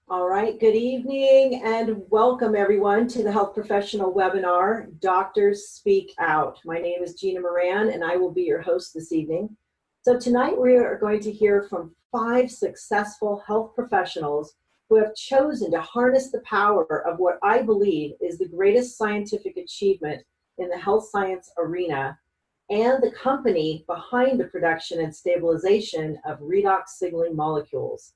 All right, good evening and welcome everyone to the Health Professional webinar, Doctors Speak Out. My name is Gina Moran and I will be your host this evening. So tonight we are going to hear from 5 successful health professionals who have chosen to harness the power of what I believe is the greatest scientific achievement in the health science arena and the company behind the production and stabilization of redox signaling molecules.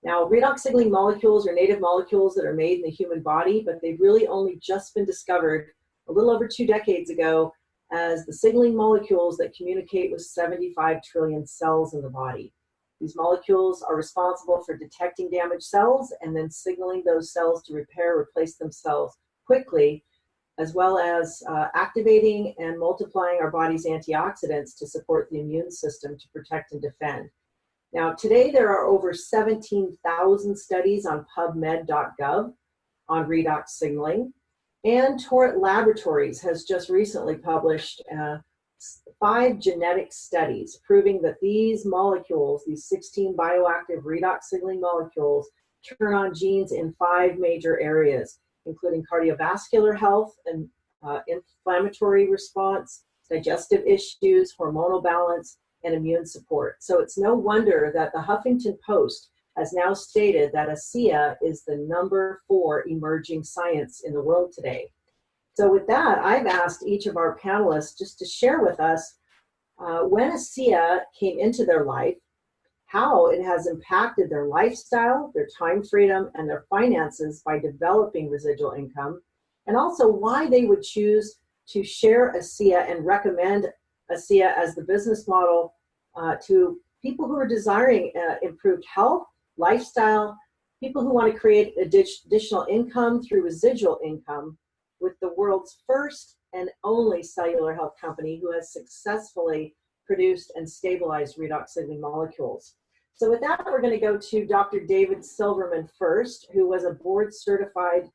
Now, redox signaling molecules are native molecules that are made in the human body, but they've really only just been discovered a little over 2 decades ago as the signaling molecules that communicate with 75 trillion cells in the body. These molecules are responsible for detecting damaged cells and then signaling those cells to repair or replace themselves quickly, as well as activating and multiplying our body's antioxidants to support the immune system to protect and defend. Now, today there are over 17,000 studies on PubMed.gov on redox signaling, and Torrent Laboratories has just recently published 5 genetic studies proving that these molecules, these 16 bioactive redox signaling molecules, turn on genes in 5 major areas, including cardiovascular health and inflammatory response, digestive issues, hormonal balance, and immune support. So it's no wonder that the Huffington Post has now stated that ASEA is the number 4 emerging science in the world today. So with that, I've asked each of our panelists just to share with us when ASEA came into their life, how it has impacted their lifestyle, their time freedom, and their finances by developing residual income, and also why they would choose to share ASEA and recommend ASEA as the business model to people who are desiring improved health, lifestyle, people who want to create additional income through residual income with the world's first and only cellular health company who has successfully produced and stabilized redox signaling molecules. So with that, we're going to go to Dr. David Silvernman first, who was board certified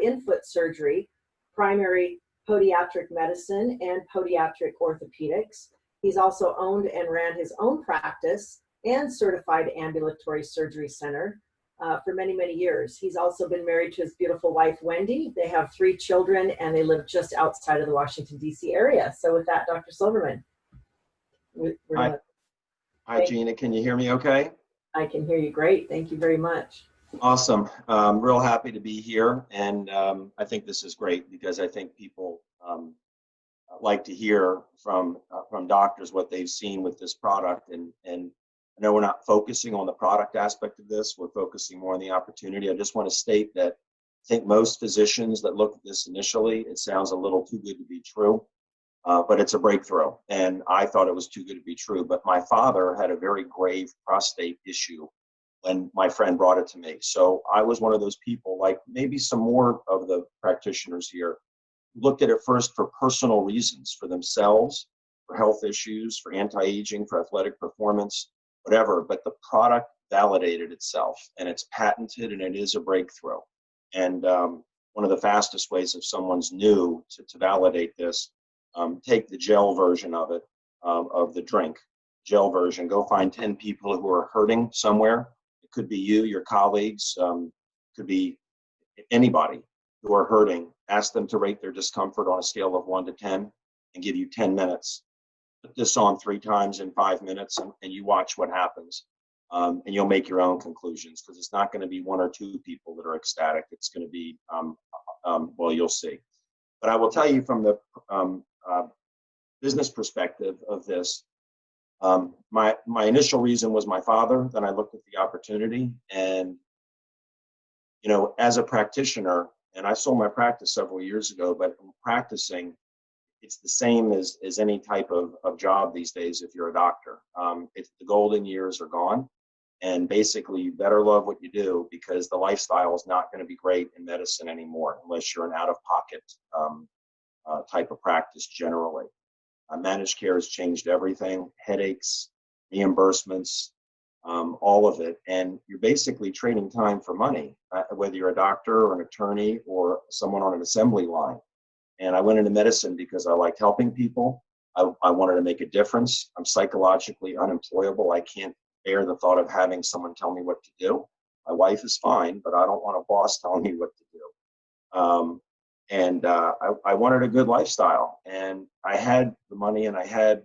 in foot surgery, primary podiatric medicine, and podiatric orthopedics. He's also owned and ran his own practice and certified ambulatory surgery center for many, many years. He's also been married to his beautiful wife, Wendy. They have 3 children, and they live just outside of the Washington, D.C. area. So with that, Dr. Silverman. Hi, Gina. Can you hear me okay? I can hear you great. Thank you very much. Awesome. Real happy to be here. And I think this is great because I think people like to hear from doctors what they've seen with this product. And I know we're not focusing on the product aspect of this. We're focusing more on the opportunity. I just want to state that I think most physicians that look at this initially, it sounds a little too good to be true. But it's a breakthrough, and I thought it was too good to be true. But my father had a very grave prostate issue when my friend brought it to me. So I was one of those people, like maybe some more of the practitioners here, who looked at it first for personal reasons, for themselves, for health issues, for anti-aging, for athletic performance, whatever. But the product validated itself, and it's patented, and it is a breakthrough. And one of the fastest ways if someone's new to validate this, take the gel version of it, of the drink, gel version. Go find 10 people who are hurting somewhere. It could be you, your colleagues, could be anybody who are hurting. Ask them to rate their discomfort on a scale of 1 to 10 and give you 10 minutes. Put this on 3 times in 5 minutes and you watch what happens. And you'll make your own conclusions because it's not going to be 1 or 2 people that are ecstatic. It's going to be, well, you'll see. But I will tell you from the business perspective of this, my initial reason was my father. Then I looked at the opportunity, and as a practitioner, and I sold my practice several years ago, but practicing, it's the same as any type of job these days. If you're a doctor, if the golden years are gone, and basically you better love what you do because the lifestyle is not going to be great in medicine anymore unless you're an out-of-pocket type of practice generally. Managed care has changed everything, headaches, reimbursements, all of it. And you're basically trading time for money, whether you're a doctor or an attorney or someone on an assembly line. And I went into medicine because I liked helping people. I wanted to make a difference. I'm psychologically unemployable. I can't bear the thought of having someone tell me what to do. My wife is fine, but I don't want a boss telling me what to do. I wanted a good lifestyle, and I had the money and I had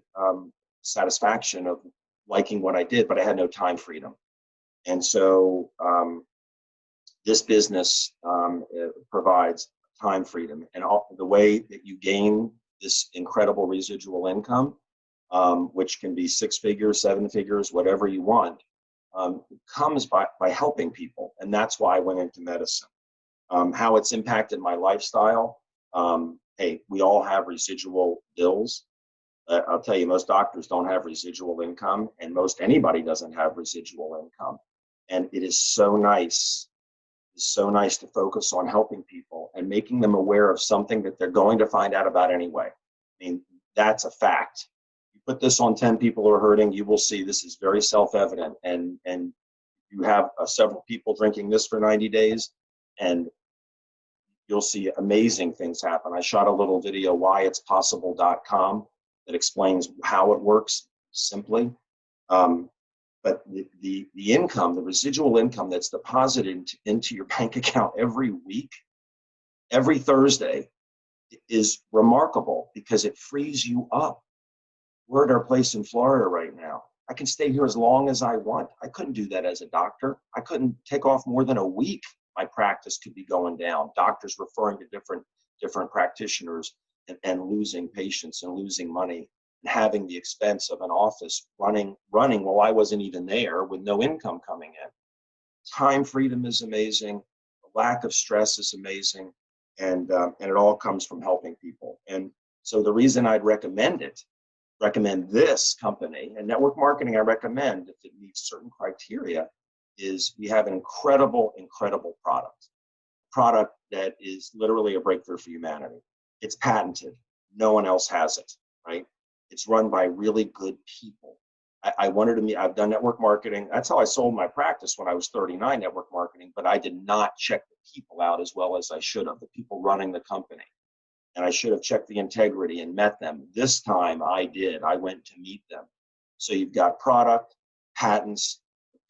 satisfaction of liking what I did, but I had no time freedom. And so this business provides time freedom, and the way that you gain this incredible residual income, which can be 6 figures, 7 figures, whatever you want, comes by helping people. And that's why I went into medicine. How it's impacted my lifestyle. Hey, we all have residual bills. I'll tell you, most doctors don't have residual income, and most anybody doesn't have residual income. And it is so nice. It's so nice to focus on helping people and making them aware of something that they're going to find out about anyway. I mean, that's a fact. You put this on 10 people who are hurting, you will see this is very self-evident. And you have several people drinking this for 90 days, and you'll see amazing things happen. I shot a little video, whyitspossible.com, that explains how it works simply. But the income, the residual income that's deposited into your bank account every week, every Thursday, is remarkable because it frees you up. We're at our place in Florida right now. I can stay here as long as I want. I couldn't do that as a doctor. I couldn't take off more than a week. My practice could be going down. Doctors referring to different practitioners and losing patients and losing money, and having the expense of an office running while I wasn't even there with no income coming in. Time freedom is amazing. The lack of stress is amazing. And it all comes from helping people. And so the reason I'd recommend this company, and network marketing I recommend if it meets certain criteria, is we have an incredible product that is literally a breakthrough for humanity. It's patented. No one else has it, right? It's run by really good people. I wanted to meet, I've done network marketing. That's how I sold my practice when I was 39, network marketing, but I did not check the people out as well as I should have, the people running the company. And I should have checked the integrity and met them. This time I did. I went to meet them. So you've got product, patents,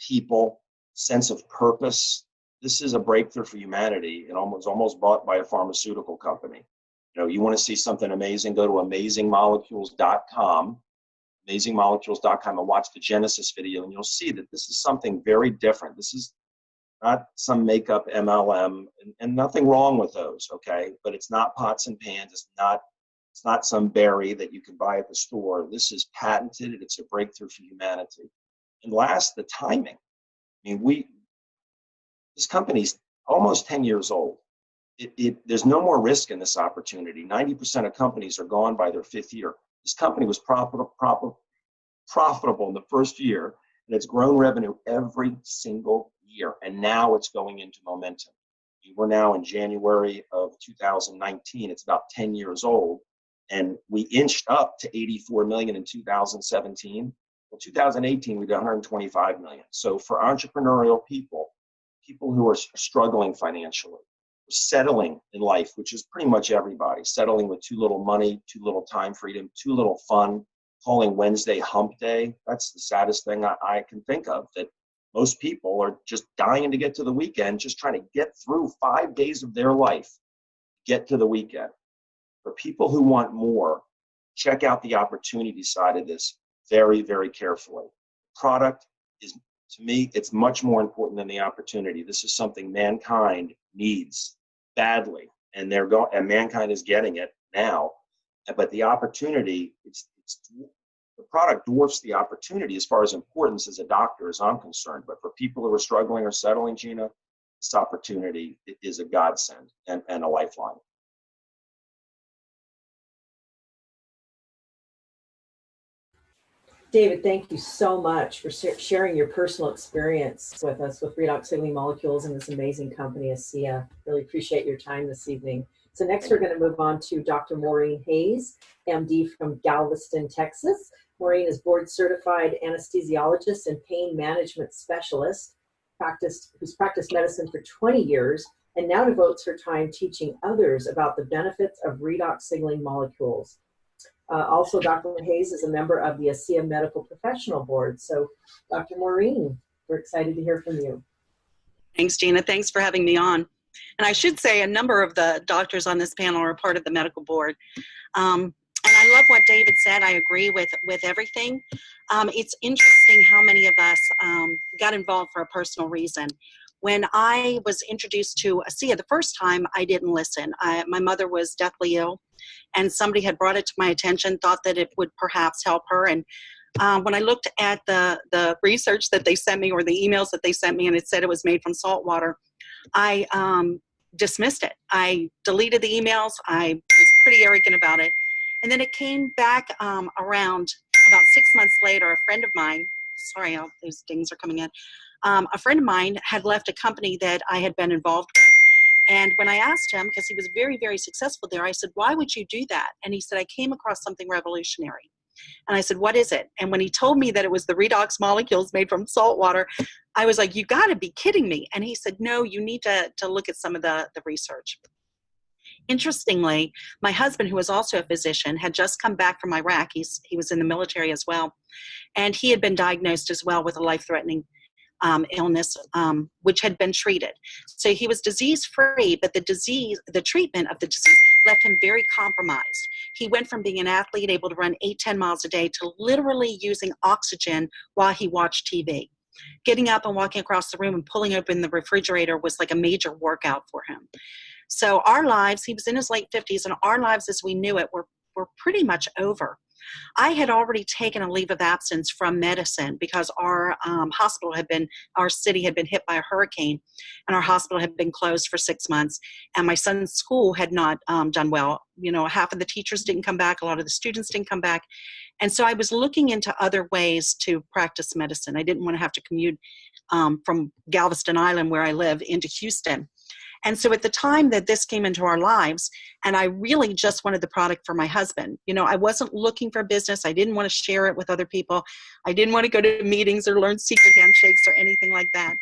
people, sense of purpose. This is a breakthrough for humanity, and almost bought by a pharmaceutical company. You know, you want to see something amazing, go to amazingmolecules.com, amazingmolecules.com, and watch the Genesis video, and you'll see that this is something very different. This is not some makeup MLM, and nothing wrong with those, okay? But it's not pots and pans. It's not some berry that you can buy at the store. This is patented. It's a breakthrough for humanity. And last, the timing. I mean, this company's almost 10 years old. There's no more risk in this opportunity. 90% of companies are gone by their 5th year. This company was profitable in the first year, and it's grown revenue every single year. And now it's going into momentum. We're now in January of 2019. It's about 10 years old. And we inched up to 84 million in 2017. Well, 2018, we did 125 million. So for entrepreneurial people who are struggling financially, settling in life, which is pretty much everybody, settling with too little money, too little time freedom, too little fun, calling Wednesday hump day. That's the saddest thing I can think of, that most people are just dying to get to the weekend, just trying to get through 5 days of their life, get to the weekend. For people who want more, check out the opportunity side of this very, very carefully. Product is, to me, it's much more important than the opportunity. This is something mankind needs badly, and and mankind is getting it now. But the opportunity, the product dwarfs the opportunity as far as importance as a doctor, as I'm concerned. But for people who are struggling or settling, Gina, this opportunity is a godsend and a lifeline. David, thank you so much for sharing your personal experience with us with Redox Signaling Molecules and this amazing company, ASEA. Really appreciate your time this evening. So next we're going to move on to Dr. Maureen Hayes, MD from Galveston, Texas. Maureen is board certified anesthesiologist and pain management specialist, who's practiced medicine for 20 years and now devotes her time teaching others about the benefits of redox signaling molecules. Also, Dr. Hayes is a member of the ASEA Medical Professional Board. So, Dr. Maureen, we're excited to hear from you. Thanks, Gina. Thanks for having me on. And I should say a number of the doctors on this panel are part of the medical board. And I love what David said. I agree with everything. It's interesting how many of us got involved for a personal reason. When I was introduced to ASEA the first time, I didn't listen. My mother was deathly ill, and somebody had brought it to my attention, thought that it would perhaps help her. And when I looked at the research that they sent me, or the emails that they sent me, and it said it was made from salt water, I dismissed it. I deleted the emails. I was pretty arrogant about it. And then it came back around about 6 months later. A friend of mine, sorry, these dings are coming in. A friend of mine had left a company that I had been involved with. And when I asked him, because he was very, very successful there, I said, why would you do that? And he said, I came across something revolutionary. And I said, what is it? And when he told me that it was the Redox molecules made from salt water, I was like, you got to be kidding me. And he said, no, you need to look at some of the research. Interestingly, my husband, who was also a physician, had just come back from Iraq. He was in the military as well. And he had been diagnosed as well with a life-threatening illness, which had been treated. So he was disease-free, but the treatment of the disease left him very compromised. He went from being an athlete, able to run 8-10 miles a day, to literally using oxygen while he watched TV. Getting up and walking across the room and pulling open the refrigerator was like a major workout for him. So our lives, he was in his late 50s, and our lives as we knew it were pretty much over. I had already taken a leave of absence from medicine because our our city had been hit by a hurricane, and our hospital had been closed for 6 months, and my son's school had not done well. You know, half of the teachers didn't come back, a lot of the students didn't come back, and so I was looking into other ways to practice medicine. I didn't want to have to commute from Galveston Island, where I live, into Houston. And so at the time that this came into our lives, and I really just wanted the product for my husband. You know, I wasn't looking for business. I didn't want to share it with other people. I didn't want to go to meetings or learn secret handshakes or anything like that.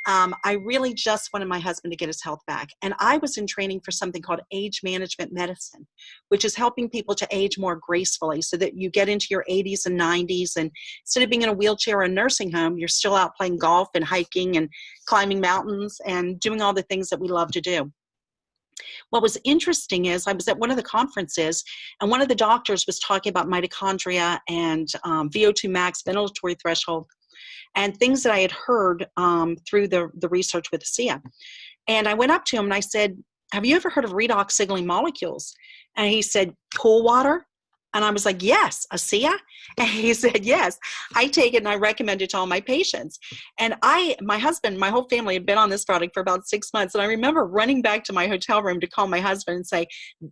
I really just wanted my husband to get his health back. And I was in training for something called age management medicine, which is helping people to age more gracefully so that you get into your 80s and 90s. And instead of being in a wheelchair or a nursing home, you're still out playing golf and hiking and climbing mountains and doing all the things that we love to do. What was interesting is I was at one of the conferences, and one of the doctors was talking about mitochondria and VO2 max, ventilatory threshold, and things that I had heard through the research with ASEA. And I went up to him and I said, have you ever heard of redox signaling molecules? And he said, pool water? And I was like, yes, ASEA? And he said, yes, I take it and I recommend it to all my patients. And my husband, my whole family had been on this product for about 6 months. And I remember running back to my hotel room to call my husband and say,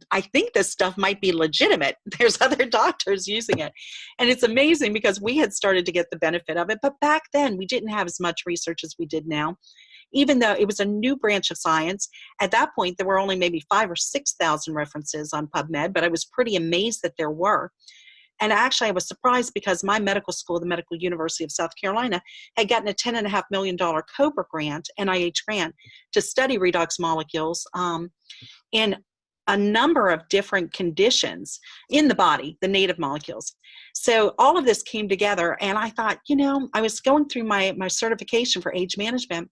I think this stuff might be legitimate. There's other doctors using it. And it's amazing because we had started to get the benefit of it. But back then, we didn't have as much research as we did now. Even though it was a new branch of science, at that point, there were only maybe 5,000 or 6,000 references on PubMed, but I was pretty amazed that there were. And actually, I was surprised because my medical school, the Medical University of South Carolina, had gotten a $10.5 million COBRA grant, NIH grant, to study redox molecules in a number of different conditions in the body, the native molecules. So all of this came together, and I thought, you know, I was going through my certification for age management.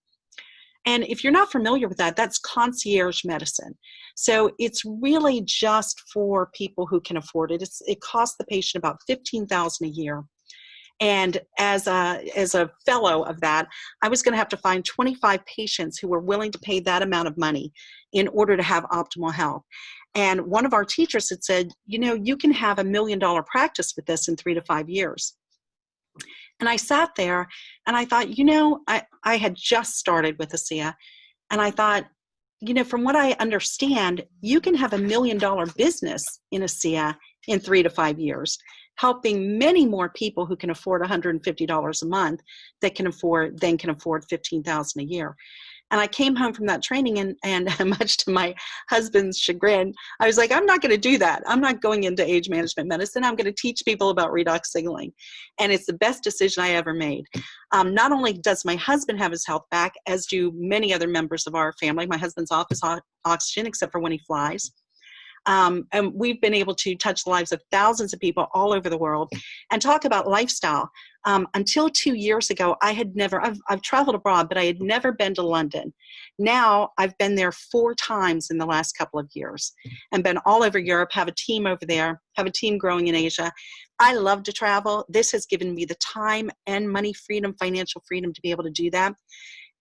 And if you're not familiar with that, that's concierge medicine. So it's really just for people who can afford it. It costs the patient about $15,000 a year. And as a fellow of that, I was going to have to find 25 patients who were willing to pay that amount of money in order to have optimal health. And one of our teachers had said, you know, you can have $1 million practice with this in 3 to 5 years. And I sat there and I thought, you know, I had just started with ASEA, and I thought, you know, from what I understand, you can have $1 million business in ASEA in 3 to 5 years, helping many more people who can afford $150 a month that can afford $15,000 a year. And I came home from that training, and much to my husband's chagrin, I was like, I'm not going to do that. I'm not going into age management medicine. I'm going to teach people about redox signaling. And it's the best decision I ever made. Not only does my husband have his health back, as do many other members of our family. My husband's off his oxygen, except for when he flies. And we've been able to touch the lives of thousands of people all over the world and talk about lifestyle. Until 2 years ago, I've traveled abroad, but I had never been to London. Now I've been there 4 times in the last couple of years and been all over Europe, have a team over there, have a team growing in Asia. I love to travel. This has given me the time and money freedom, financial freedom to be able to do that.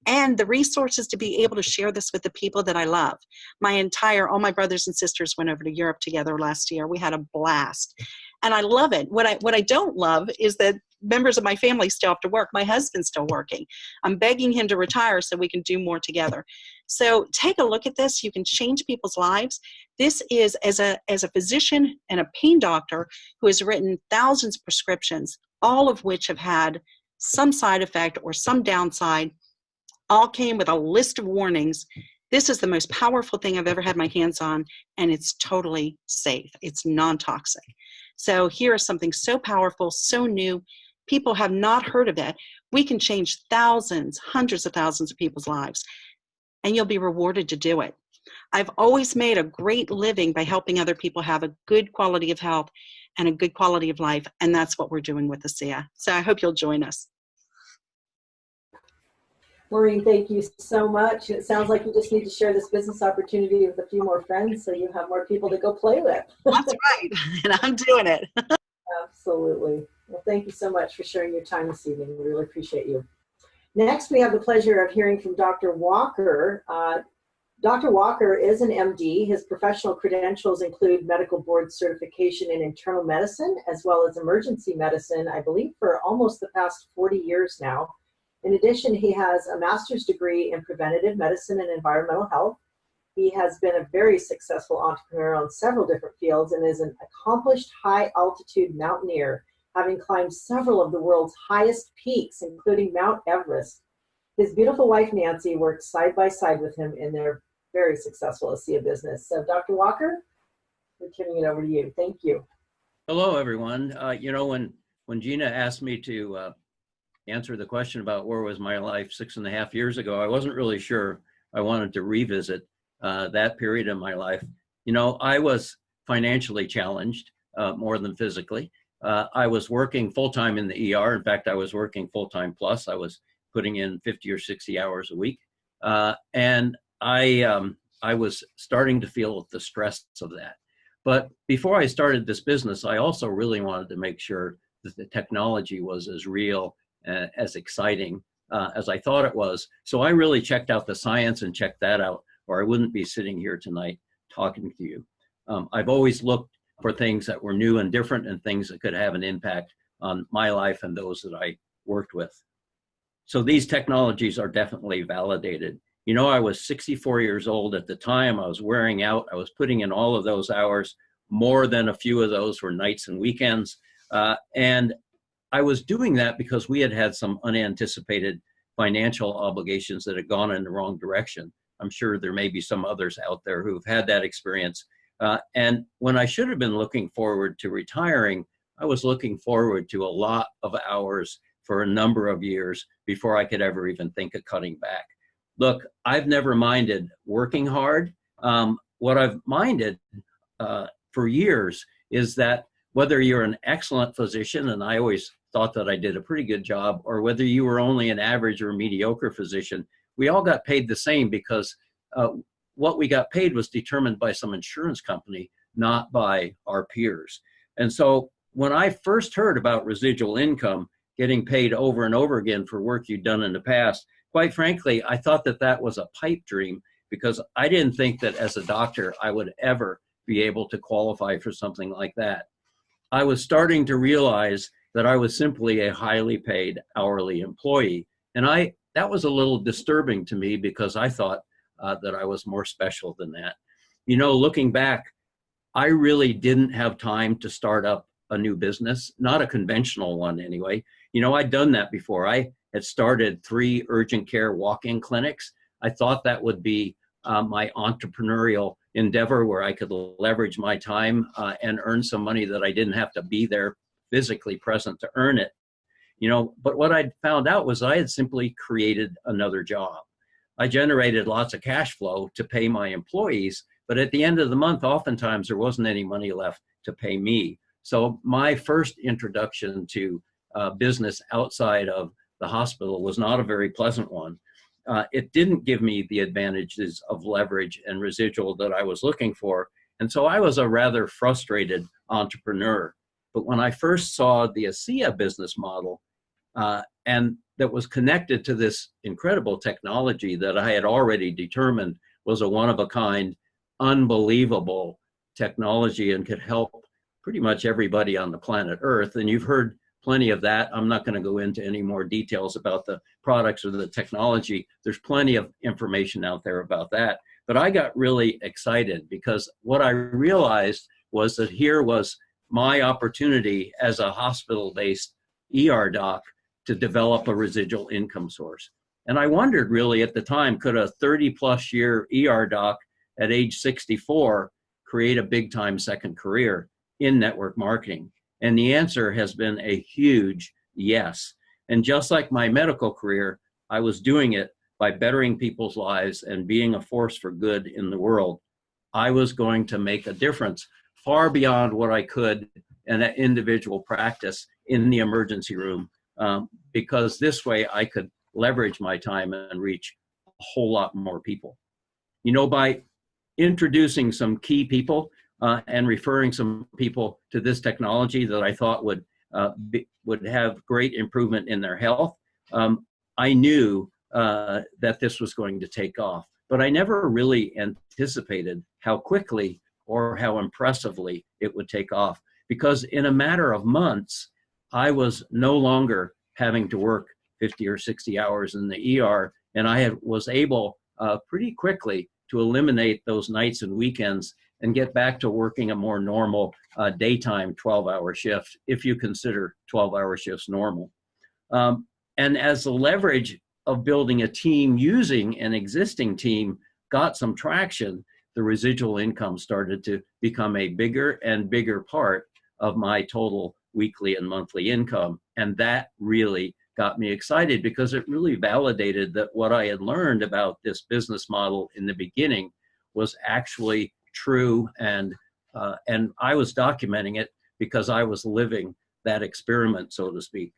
And the resources to be able to share this with the people that I love. All my brothers and sisters went over to Europe together last year. We had a blast. And I love it. What I don't love is that members of my family still have to work. My husband's still working. I'm begging him to retire so we can do more together. So take a look at this. You can change people's lives. This is, as a physician and a pain doctor who has written thousands of prescriptions, all of which have had some side effect or some downside, all came with a list of warnings. This is the most powerful thing I've ever had my hands on, and it's totally safe. It's non-toxic. So here is something so powerful, so new. People have not heard of it. We can change thousands, hundreds of thousands of people's lives, and you'll be rewarded to do it. I've always made a great living by helping other people have a good quality of health and a good quality of life, and that's what we're doing with ASEA. So I hope you'll join us. Maureen, thank you so much. It sounds like you just need to share this business opportunity with a few more friends so you have more people to go play with. That's right, and I'm doing it. Absolutely. Well, thank you so much for sharing your time this evening. We really appreciate you. Next, we have the pleasure of hearing from Dr. Walker. Dr. Walker is an MD. His professional credentials include medical board certification in internal medicine, as well as emergency medicine, I believe, for almost the past 40 years now. In addition, he has a master's degree in preventative medicine and environmental health. He has been a very successful entrepreneur in several different fields and is an accomplished high-altitude mountaineer, having climbed several of the world's highest peaks, including Mount Everest. His beautiful wife, Nancy, works side by side with him in their very successful ASEA business. So, Dr. Walker, we're turning it over to you. Thank you. Hello, everyone. When Gina asked me to answer the question about where was my life 6.5 years ago, I wasn't really sure I wanted to revisit that period in my life. I was financially challenged more than physically. I was working full-time in the ER. In fact, I was working full-time plus. I was putting in 50 or 60 hours a week. And I was starting to feel the stress of that. But before I started this business, I also really wanted to make sure that the technology was as real, as exciting as I thought it was. So I really checked out the science and checked that out, or I wouldn't be sitting here tonight talking to you. I've always looked for things that were new and different and things that could have an impact on my life and those that I worked with. So these technologies are definitely validated. I was 64 years old at the time. I was wearing out. I was putting in all of those hours. More than a few of those were nights and weekends. And I was doing that because we had had some unanticipated financial obligations that had gone in the wrong direction. I'm sure there may be some others out there who've had that experience. And when I should have been looking forward to retiring, I was looking forward to a lot of hours for a number of years before I could ever even think of cutting back. Look, I've never minded working hard. What I've minded for years is that whether you're an excellent physician, and I always thought that I did a pretty good job, or whether you were only an average or mediocre physician, we all got paid the same because what we got paid was determined by some insurance company, not by our peers. And so when I first heard about residual income, getting paid over and over again for work you'd done in the past, quite frankly, I thought that that was a pipe dream because I didn't think that as a doctor I would ever be able to qualify for something like that. I was starting to realize that I was simply a highly paid hourly employee. And that was a little disturbing to me because I thought that I was more special than that. Looking back, I really didn't have time to start up a new business, not a conventional one anyway. I'd done that before. I had started 3 urgent care walk-in clinics. I thought that would be my entrepreneurial endeavor where I could leverage my time and earn some money that I didn't have to be there physically present to earn it. But what I found out was I had simply created another job. I generated lots of cash flow to pay my employees, But at the end of the month, oftentimes there wasn't any money left to pay me. So my first introduction to business outside of the hospital was not a very pleasant one. It didn't give me the advantages of leverage and residual that I was looking for. And so I was a rather frustrated entrepreneur. But when I first saw the ASEA business model, and that was connected to this incredible technology that I had already determined was a one-of-a-kind, unbelievable technology and could help pretty much everybody on the planet Earth. And you've heard plenty of that. I'm not going to go into any more details about the products or the technology. There's plenty of information out there about that. But I got really excited because what I realized was that here was my opportunity as a hospital-based ER doc to develop a residual income source. And I wondered really at the time, could a 30-plus year ER doc at age 64 create a big-time second career in network marketing? And the answer has been a huge yes. And just like my medical career, I was doing it by bettering people's lives and being a force for good in the world. I was going to make a difference far beyond what I could in an individual practice in the emergency room, because this way I could leverage my time and reach a whole lot more people. You know, by introducing some key people and referring some people to this technology that I thought would have great improvement in their health, I knew that this was going to take off. But I never really anticipated how quickly or how impressively it would take off, because in a matter of months, I was no longer having to work 50 or 60 hours in the ER, and I was able pretty quickly to eliminate those nights and weekends and get back to working a more normal daytime 12-hour shift, if you consider 12-hour shifts normal. And as the leverage of building a team using an existing team got some traction, the residual income started to become a bigger and bigger part of my total weekly and monthly income. And that really got me excited because it really validated that what I had learned about this business model in the beginning was actually true. And I was documenting it because I was living that experiment, so to speak.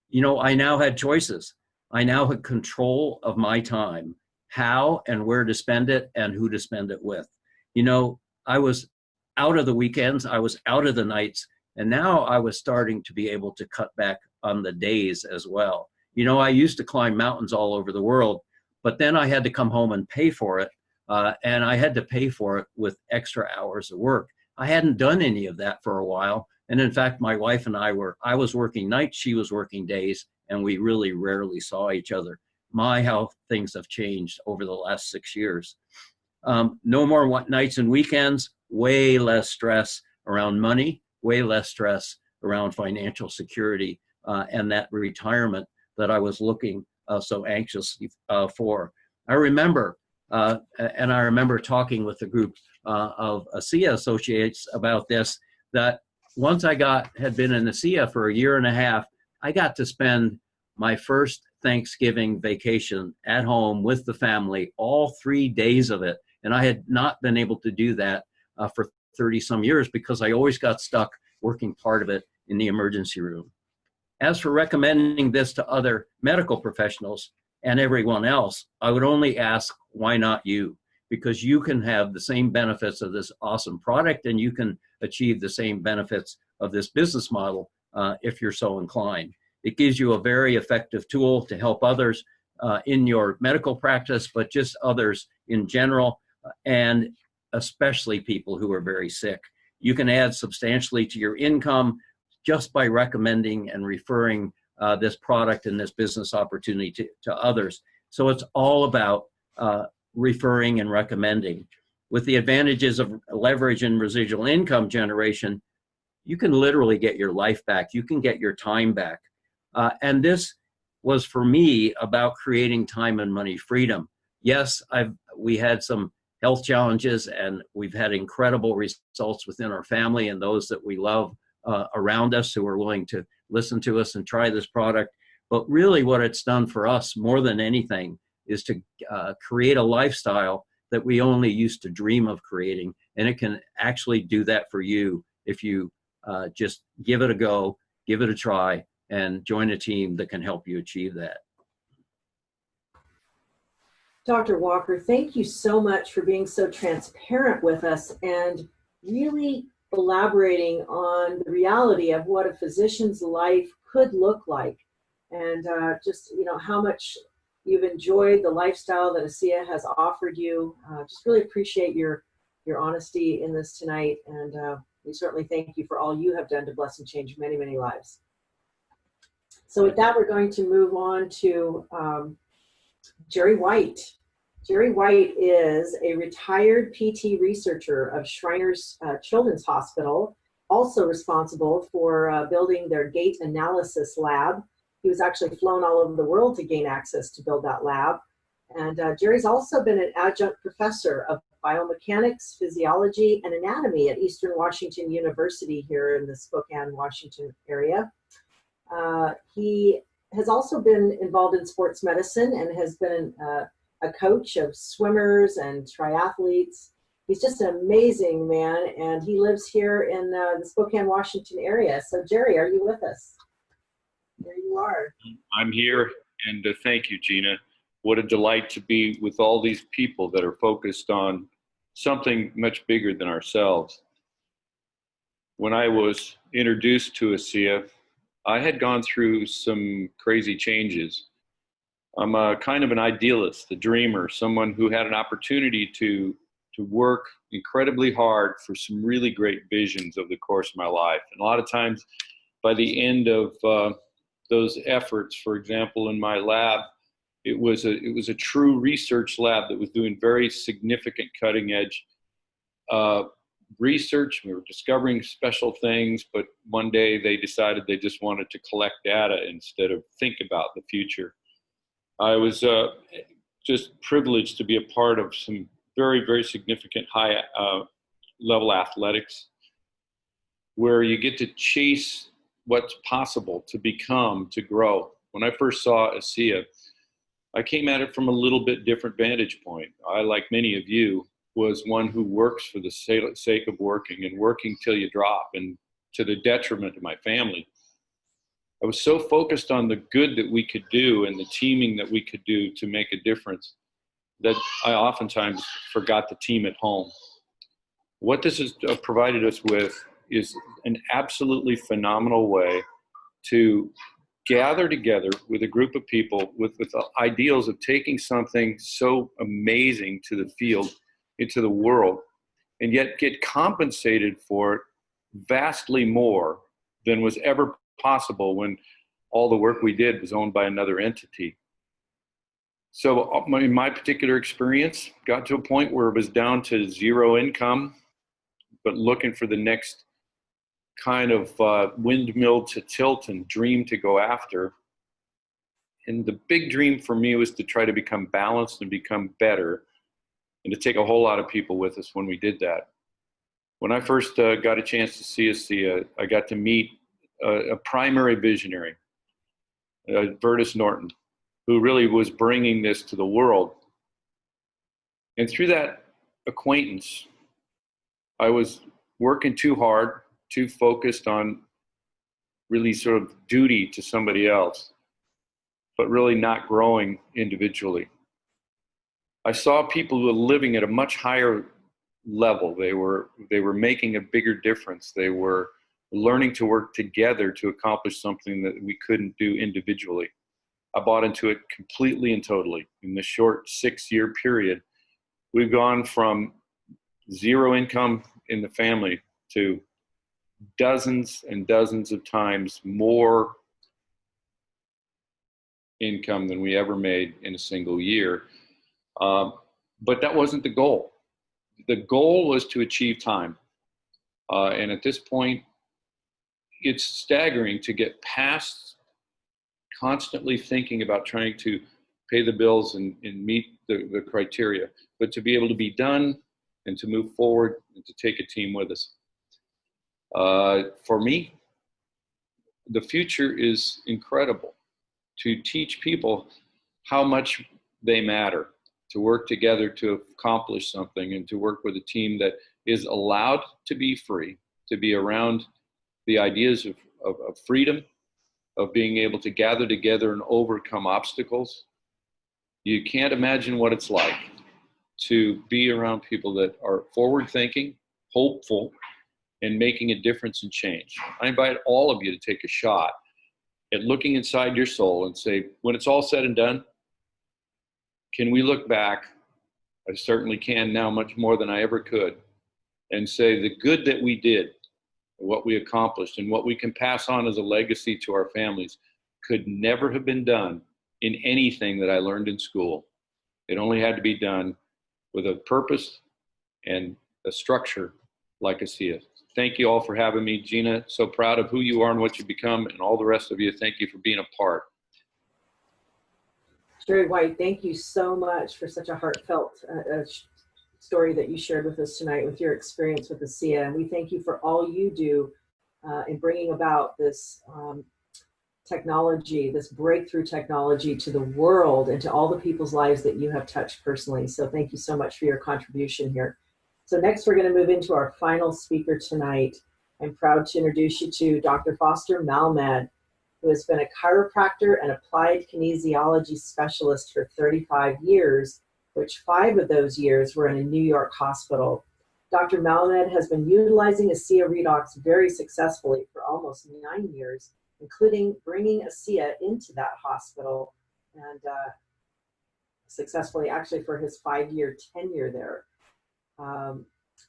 You know, I now had choices. I now had control of my time, how and where to spend it and who to spend it with. You know, I was out of the weekends, I was out of the nights, and now I was starting to be able to cut back on the days as well. You know, I used to climb mountains all over the world, but then I had to come home and pay for it. And I had to pay for it with extra hours of work. I hadn't done any of that for a while. And in fact, my wife and I was working nights, she was working days, and we really rarely saw each other. How things have changed over the last 6 years. No more nights and weekends, way less stress around money, way less stress around financial security and that retirement that I was looking so anxiously for. I remember talking with a group of ASEA associates about this, that once I had been in ASEA for a year and a half, I got to spend my first Thanksgiving vacation at home with the family, all 3 days of it. And I had not been able to do that for 30 some years because I always got stuck working part of it in the emergency room. As for recommending this to other medical professionals and everyone else, I would only ask, why not you? Because you can have the same benefits of this awesome product and you can achieve the same benefits of this business model if you're so inclined. It gives you a very effective tool to help others in your medical practice, but just others in general, and especially people who are very sick. You can add substantially to your income just by recommending and referring this product and this business opportunity to others. So it's all about referring and recommending. With the advantages of leverage and residual income generation, you can literally get your life back. You can get your time back. And this was, for me, about creating time and money freedom. Yes, we had some health challenges, and we've had incredible results within our family and those that we love around us who are willing to listen to us and try this product. But really what it's done for us more than anything is to create a lifestyle that we only used to dream of creating. And it can actually do that for you if you just give it a go, give it a try, and join a team that can help you achieve that. Dr. Walker, thank you so much for being so transparent with us and really elaborating on the reality of what a physician's life could look like, and just, you know, how much you've enjoyed the lifestyle that ASEA has offered you. Just really appreciate your honesty in this tonight, and we certainly thank you for all you have done to bless and change many, many lives. So with that, we're going to move on to Jerry White. Jerry White is a retired PT researcher of Shriners Children's Hospital, also responsible for building their gait analysis lab. He was actually flown all over the world to gain access to build that lab. And Jerry's also been an adjunct professor of biomechanics, physiology, and anatomy at Eastern Washington University here in the Spokane, Washington area. He has also been involved in sports medicine and has been a coach of swimmers and triathletes. He's just an amazing man, and he lives here in the Spokane, Washington area. So Jerry, are you with us? There you are. I'm here, and thank you, Gina. What a delight to be with all these people that are focused on something much bigger than ourselves. When I was introduced to ASEA, I had gone through some crazy changes. I'm a kind of an idealist, a dreamer, someone who had an opportunity to work incredibly hard for some really great visions over the course of my life. And a lot of times by the end of those efforts, for example, in my lab, it was a true research lab that was doing very significant cutting edge research. We were discovering special things, but one day they decided they just wanted to collect data instead of think about the future. I was just privileged to be a part of some very, very significant high level athletics where you get to chase what's possible to become, to grow. When I first saw ASEA, I came at it from a little bit different vantage point. I, like many of you, was one who works for the sake of working and working till you drop, and to the detriment of my family. I was so focused on the good that we could do and the teaming that we could do to make a difference that I oftentimes forgot the team at home. What this has provided us with is an absolutely phenomenal way to gather together with a group of people with the ideals of taking something so amazing to the field, into the world, and yet get compensated for it vastly more than was ever possible when all the work we did was owned by another entity. So in my particular experience, got to a point where it was down to zero income, but looking for the next kind of windmill to tilt and dream to go after. And the big dream for me was to try to become balanced and become better, and to take a whole lot of people with us when we did that. When I first got a chance to see ASEA, I got to meet a primary visionary, Vertus Norton, who really was bringing this to the world. And through that acquaintance, I was working too hard, too focused on really sort of duty to somebody else, but really not growing individually. I saw people who were living at a much higher level. They were making a bigger difference. They were learning to work together to accomplish something that we couldn't do individually. I bought into it completely and totally. In this short 6-year period, we've gone from zero income in the family to dozens and dozens of times more income than we ever made in a single year. But that wasn't the goal. The goal was to achieve time. And at this point, it's staggering to get past constantly thinking about trying to pay the bills and meet the criteria, but to be able to be done and to move forward and to take a team with us. For me, the future is incredible. To teach people how much they matter, to work together to accomplish something, and to work with a team that is allowed to be free, to be around the ideas of freedom, of being able to gather together and overcome obstacles. You can't imagine what it's like to be around people that are forward-thinking, hopeful, and making a difference and change. I invite all of you to take a shot at looking inside your soul and say, when it's all said and done, can we look back? I certainly can now, much more than I ever could, and say the good that we did, what we accomplished, and what we can pass on as a legacy to our families could never have been done in anything that I learned in school. It only had to be done with a purpose and a structure like ASEA. Thank you all for having me. Gina, so proud of who you are and what you've become, and all the rest of you, thank you for being a part. Jerry White, thank you so much for such a heartfelt story that you shared with us tonight with your experience with ASEA. And we thank you for all you do in bringing about this technology, this breakthrough technology to the world and to all the people's lives that you have touched personally. So thank you so much for your contribution here. So next we're going to move into our final speaker tonight. I'm proud to introduce you to Dr. Foster R.Malmed, who has been a chiropractor and applied kinesiology specialist for 35 years, which 5 of those years were in a New York hospital. Dr. Malmed has been utilizing ASEA Redox very successfully for almost 9 years, including bringing ASEA into that hospital and successfully actually for his 5-year tenure there.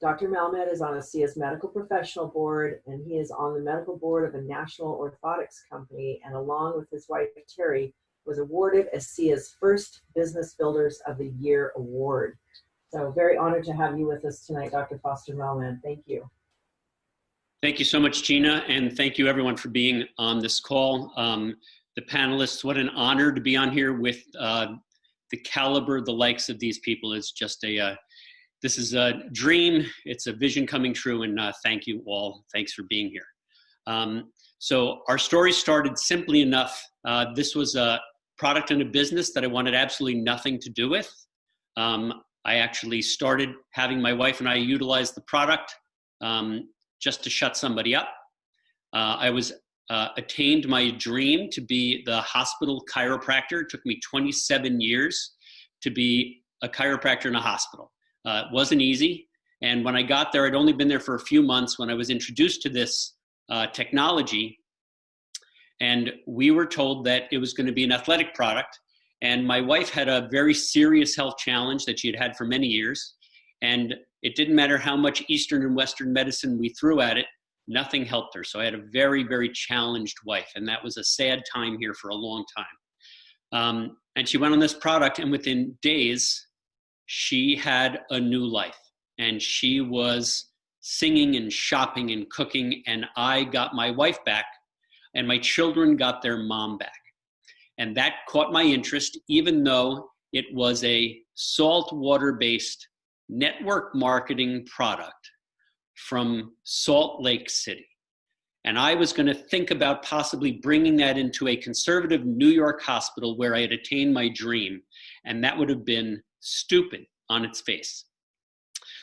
Dr. Malmed is on ASEA's medical professional board, and he is on the medical board of a national orthotics company, and along with his wife, Terry, was awarded ASEA's first Business Builders of the Year award. So very honored to have you with us tonight, Dr. Foster R.Malmed. Thank you. Thank you so much, Gina, and thank you everyone for being on this call. The panelists, what an honor to be on here with the caliber, the likes of these people. It's just this is a dream, it's a vision coming true, and thank you all. Thanks for being here. So our story started simply enough. This was a product and a business that I wanted absolutely nothing to do with. I actually started having my wife and I utilize the product just to shut somebody up. I attained my dream to be the hospital chiropractor. It took me 27 years to be a chiropractor in a hospital. It wasn't easy. And when I got there, I'd only been there for a few months when I was introduced to this technology. And we were told that it was going to be an athletic product. And my wife had a very serious health challenge that she had had for many years. And it didn't matter how much Eastern and Western medicine we threw at it, nothing helped her. So I had a very, very challenged wife. And that was a sad time here for a long time. And she went on this product, and within days, she had a new life. And she was singing and shopping and cooking. And I got my wife back, and my children got their mom back. And that caught my interest, even though it was a saltwater-based network marketing product from Salt Lake City. And I was going to think about possibly bringing that into a conservative New York hospital where I had attained my dream. And that would have been stupid on its face.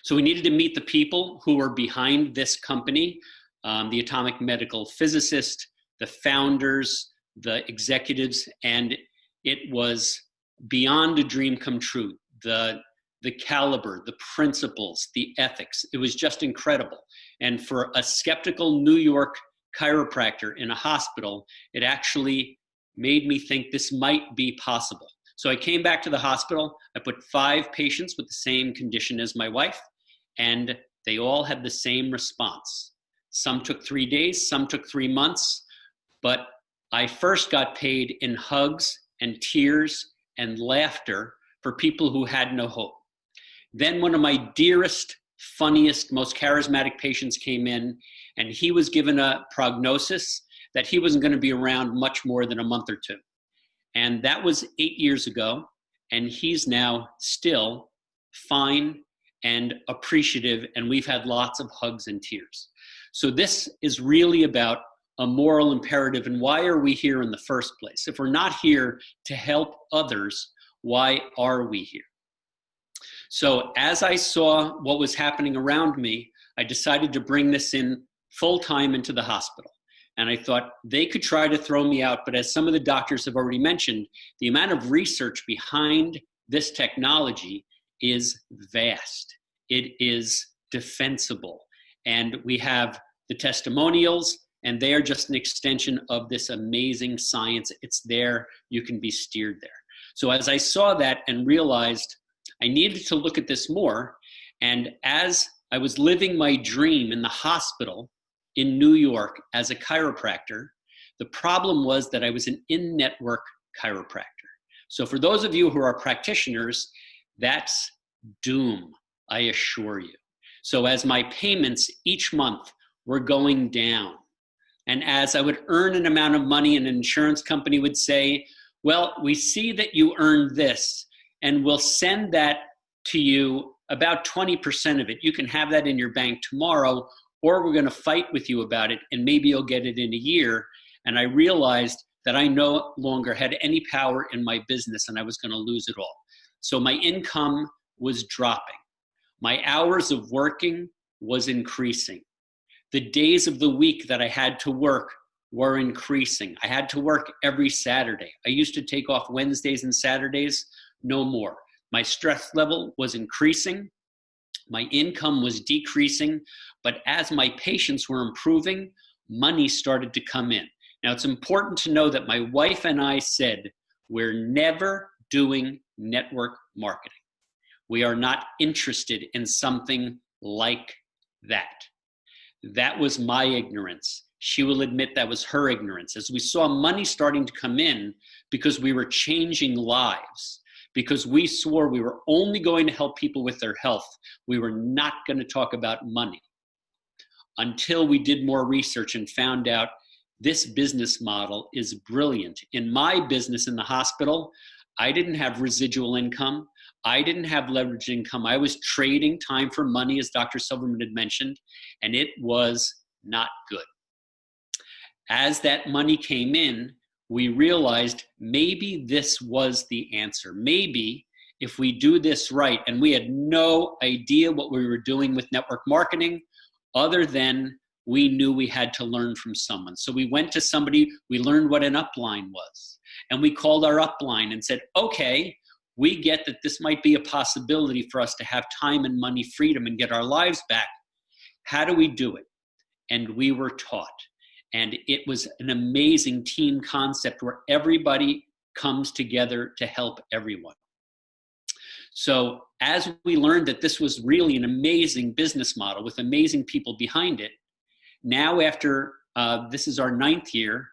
So we needed to meet the people who were behind this company, the atomic medical physicist, the founders, the executives, and it was beyond a dream come true. The caliber, the principles, the ethics, it was just incredible. And for a skeptical New York chiropractor in a hospital, it actually made me think this might be possible. So I came back to the hospital. I put 5 patients with the same condition as my wife, and they all had the same response. Some took 3 days, some took 3 months, but I first got paid in hugs and tears and laughter for people who had no hope. Then one of my dearest, funniest, most charismatic patients came in, and he was given a prognosis that he wasn't going to be around much more than a month or 2. And that was 8 years ago, and he's now still fine and appreciative, and we've had lots of hugs and tears. So this is really about a moral imperative, and why are we here in the first place? If we're not here to help others, why are we here? So as I saw what was happening around me, I decided to bring this in full time into the hospital. And I thought they could try to throw me out, but as some of the doctors have already mentioned, the amount of research behind this technology is vast. It is defensible. And we have the testimonials, and they are just an extension of this amazing science. It's there. You can be steered there. So as I saw that and realized I needed to look at this more, and as I was living my dream in the hospital in New York as a chiropractor, the problem was that I was an in-network chiropractor. So for those of you who are practitioners, that's doom, I assure you. So as my payments each month were going down, and as I would earn an amount of money, an insurance company would say, well, we see that you earned this, and we'll send that to you, about 20% of it. You can have that in your bank tomorrow, or we're going to fight with you about it, and maybe you'll get it in a year. And I realized that I no longer had any power in my business, and I was going to lose it all. So my income was dropping. My hours of working was increasing. The days of the week that I had to work were increasing. I had to work every Saturday. I used to take off Wednesdays and Saturdays, no more. My stress level was increasing. My income was decreasing. But as my patients were improving, money started to come in. Now, it's important to know that my wife and I said, we're never doing network marketing. We are not interested in something like that. That was my ignorance. She will admit that was her ignorance. As we saw money starting to come in because we were changing lives, because we swore we were only going to help people with their health, we were not going to talk about money until we did more research and found out this business model is brilliant. In my business in the hospital, I didn't have residual income. I didn't have leveraged income. I was trading time for money, as Dr. Silverman had mentioned, and it was not good. As that money came in, we realized maybe this was the answer. Maybe if we do this right, and we had no idea what we were doing with network marketing, other than we knew we had to learn from someone. So we went to somebody, we learned what an upline was, and we called our upline and said, okay, we get that this might be a possibility for us to have time and money freedom and get our lives back. How do we do it? And we were taught. And it was an amazing team concept where everybody comes together to help everyone. So as we learned that this was really an amazing business model with amazing people behind it, now after this is our 9th year,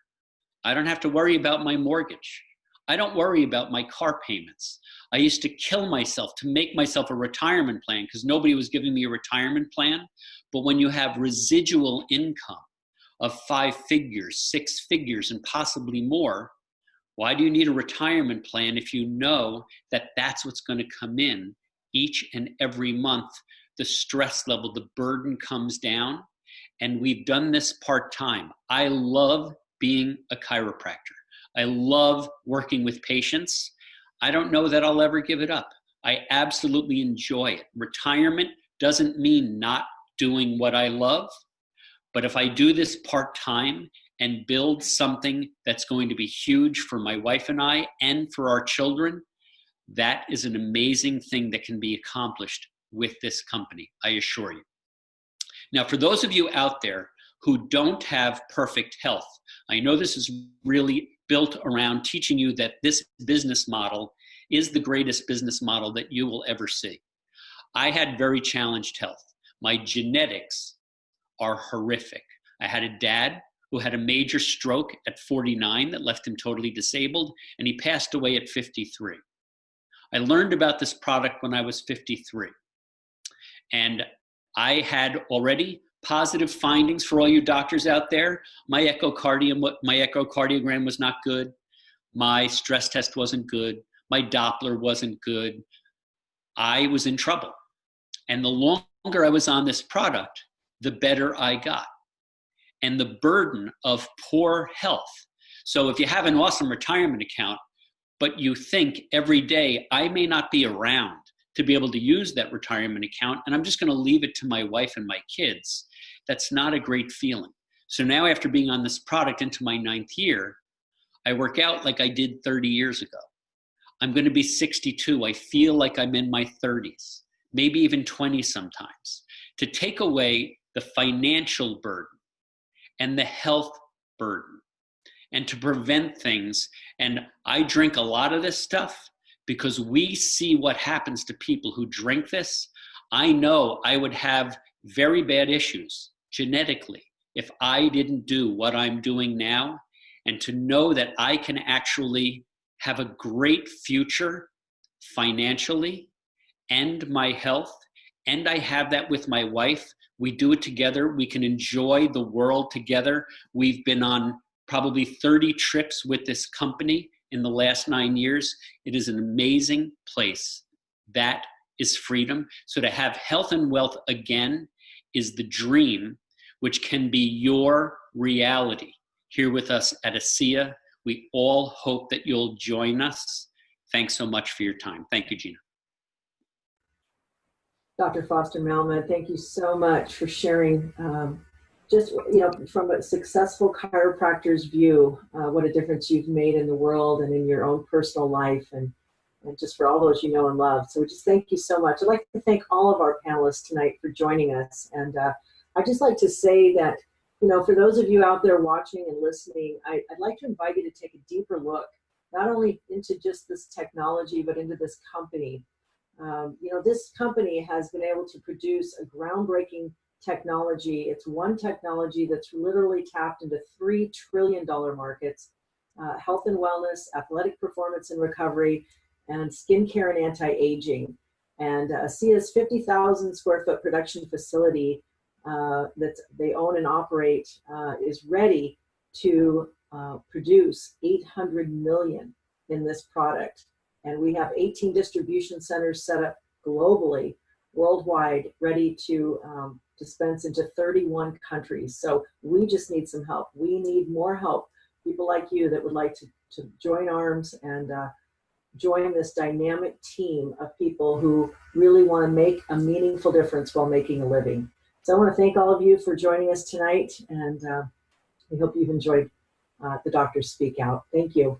I don't have to worry about my mortgage. I don't worry about my car payments. I used to kill myself to make myself a retirement plan because nobody was giving me a retirement plan. But when you have residual income of 5 figures, 6 figures, and possibly more, why do you need a retirement plan if you know that that's what's going to come in each and every month? The stress level, the burden comes down, and we've done this part-time. I love being a chiropractor. I love working with patients. I don't know that I'll ever give it up. I absolutely enjoy it. Retirement doesn't mean not doing what I love, but if I do this part-time and build something that's going to be huge for my wife and I and for our children, that is an amazing thing that can be accomplished with this company, I assure you. Now, for those of you out there who don't have perfect health, I know this is really built around teaching you that this business model is the greatest business model that you will ever see. I had very challenged health. My genetics are horrific. I had a dad who had a major stroke at 49 that left him totally disabled, and he passed away at 53. I learned about this product when I was 53. And I had already positive findings for all you doctors out there. My echocardiogram was not good. My stress test wasn't good. My Doppler wasn't good. I was in trouble. And the longer I was on this product, the better I got. And the burden of poor health. So if you have an awesome retirement account, but you think every day, I may not be around to be able to use that retirement account, and I'm just going to leave it to my wife and my kids. That's not a great feeling. So now, after being on this product into my 9th year, I work out like I did 30 years ago. I'm going to be 62. I feel like I'm in my 30s, maybe even 20 sometimes. To take away the financial burden and the health burden, and to prevent things. And I drink a lot of this stuff because we see what happens to people who drink this. I know I would have very bad issues genetically if I didn't do what I'm doing now. And to know that I can actually have a great future financially and my health, and I have that with my wife. We do it together. We can enjoy the world together. We've been on probably 30 trips with this company in the last 9 years. It is an amazing place. That is freedom. So to have health and wealth again is the dream, which can be your reality. Here with us at ASEA, we all hope that you'll join us. Thanks so much for your time. Thank you, Gina. Dr. Foster R.Malmed, thank you so much for sharing just, you know, from a successful chiropractor's view, what a difference you've made in the world and in your own personal life, and just for all those you know and love. So just thank you so much. I'd like to thank all of our panelists tonight for joining us. And I'd just like to say that, you know, for those of you out there watching and listening, I'd like to invite you to take a deeper look, not only into just this technology, but into this company. You know, this company has been able to produce a groundbreaking technology. It's one technology that's literally tapped into $3 trillion markets, health and wellness, athletic performance and recovery, and skincare and anti-aging. And ASEA's 50,000 square foot production facility that they own and operate is ready to produce 800 million in this product. And we have 18 distribution centers set up globally, worldwide, ready to dispense into 31 countries. So we just need some help. We need more help. People like you that would like to join arms and join this dynamic team of people who really want to make a meaningful difference while making a living. So I want to thank all of you for joining us tonight, and we hope you've enjoyed the Doctors Speak Out. Thank you.